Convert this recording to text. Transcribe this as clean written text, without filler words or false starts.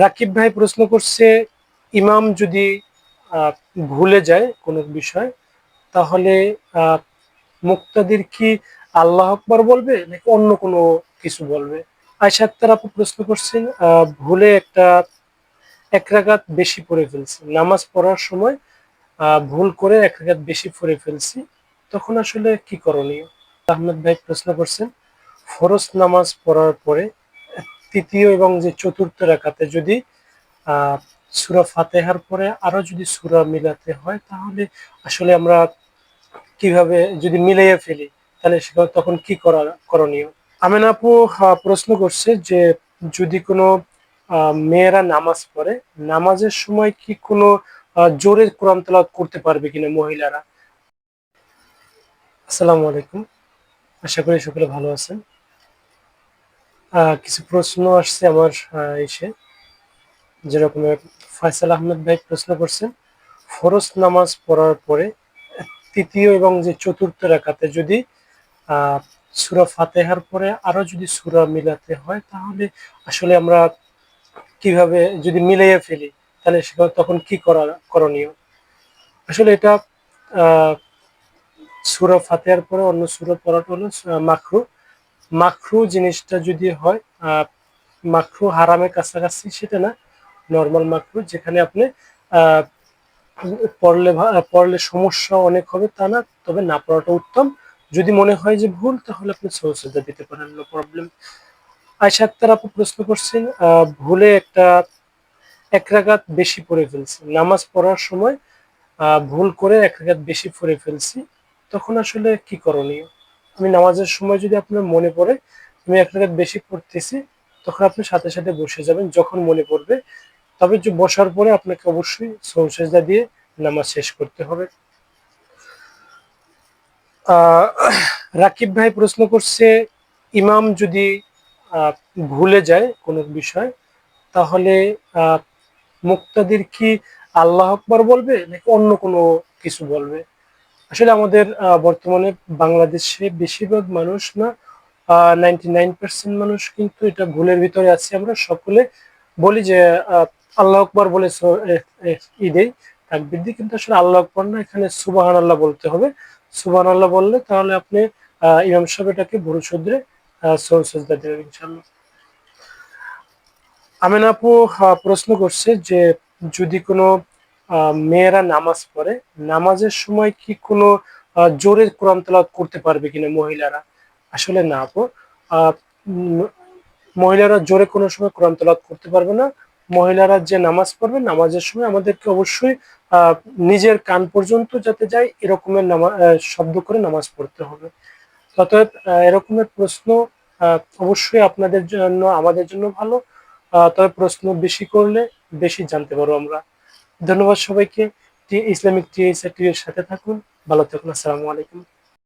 রাকিব ভাই প্রশ্ন করছে, ইমাম যদি আহ, ভুলে যায় কোনো বিষয়, তাহলে আহ, মুক্তাদির কি আল্লাহ আকবার বলবে নাকি অন্য কোনো কিছু বলবে? আয়েশা আক্তার আপু প্রশ্ন করছেন, ভুলে এক রাকাত বেশি পড়ে ফেলছি, নামাজ পড়ার সময় ভুল করে এক রাকাত বেশি পড়ে ফেলছি, তখন আসলে কি করণীয়? আহমেদ ভাই প্রশ্ন করছেন, ফরজ নামাজ পড়ার পরে তৃতীয় এবং যে চতুর্থ রাকাতে যদি সূরা ফাতিহার পরে আরো যদি সূরা মিলাতে হয়, তাহলে আসলে আমরা কিভাবে যদি মিলাইয়া ফেলি, তাহলে সেটা তখন কি করণীয়? আমেনা আপু প্রশ্ন করছে যে, যদি কোনো মেয়েরা নামাজ পড়ে, নামাজের সময় কি কোনো জোরে কোরআন তেলাওয়াত করতে পারবে কিনা মহিলারা? আসসালামু আলাইকুম, আশা করি সকলে ভালো আছেন। কিছু প্রশ্ন আসছে আমার এসে, যেরকম ফয়সাল আহমেদ ভাই প্রশ্ন করছেন, ফরজ নামাজ পড়ার পরে তৃতীয় এবং যে চতুর্থ রাকাতে যদি সূরা ফাতিহার পরে আরো যদি সূরা মিলাতে হয়, তাহলে আসলে আমরা কিভাবে যদি মিলাইয়া ফেলি, তাহলে সেটা তখন কি করণীয়? আসলে এটা আহ সূরা ফাতিহার পরে অন্য সূরা পড়াটা হলো মাকরু। মাকরু জিনিসটা যদি হয়, মাকরু হারামের কাছাকাছি সেটা না, নর্মাল মাকরু, যেখানে আপনি আহ পড়লে সমস্যা অনেক হবে তা না, তবে না পড়াটা উত্তম। যদি মনে হয় যে ভুল, তাহলে আপনি সহজে দিতে পারেন, নো প্রবলেম। আয়েশা আক্তার আপু প্রশ্ন করছেন, ভুলে এক রাকাত বেশি পড়ে ফেলছি, নামাজ পড়ার সময় ভুল করে এক রাকাত বেশি পড়ে ফেলছি, তখন আসলে কি করণীয়? আমি নামাজের সময় যদি আপনার মনে পড়ে আমি এক রাকাত বেশি পড়তেছি, তখন আপনি সাথে সাথে বসে যাবেন যখন মনে পড়বে। তবে যে বসার পরে আপনাকে অবশ্যই সজদা দিয়ে নামাজ শেষ করতে হবে। আহ রাকিব ভাই প্রশ্ন করছে, ইমাম যদি আহ, ভুলে যায় কোনো বিষয়, তাহলে আহ, মুক্তাদির কি আল্লাহ আকবার বলবে নাকি অন্য কোনো কিছু বলবে? আসলে আমাদের বর্তমানে বাংলাদেশে বেশিরভাগ মানুষ না, 99% মানুষ কিন্তু এটা ভুলের ভিতরে আছে। আমরা সকলে বলি যে আল্লাহ আকবার বলে ঈদেই তাকবীর দিই, কিন্তু আসলে আল্লাহ আকবার না, এখানে সুবহান আল্লাহ বলতে হবে। সুবহান আল্লাহ বললে তাহলে আপনি ইমাম সাহেব এটাকে ভুল শুধরে সজদা দেবেন ইনশাল্লাহ। আমেনা আপু প্রশ্ন করছে যে, যদি কোনো মেয়েরা নামাজ পড়ে, নামাজের সময় কি কোনো জোরে কোরআন তেলাওয়াত করতে পারবে কিনা মহিলারা? আসলে না আপু, আহ, উম, মহিলারা জোরে কোনো সময় কোরআন তেলাওয়াত করতে পারবে না। মহিলারা যে নামাজ পড়বে, নামাজের সময় আমাদেরকে অবশ্যই আহ, নিজের কান পর্যন্ত যাতে যায় এরকমের শব্দ করে নামাজ পড়তে হবে। অতএব এরকমের প্রশ্ন অবশ্যই আপনাদের জন্য আমাদের জন্য ভালো। তবে প্রশ্ন বেশি করলে বেশি জানতে পারবো আমরা। ধন্যবাদ সবাইকে। ইসলামিক টিএসআর এর সাথে থাকুন, ভালো থাকুন, আসসালামু আলাইকুম।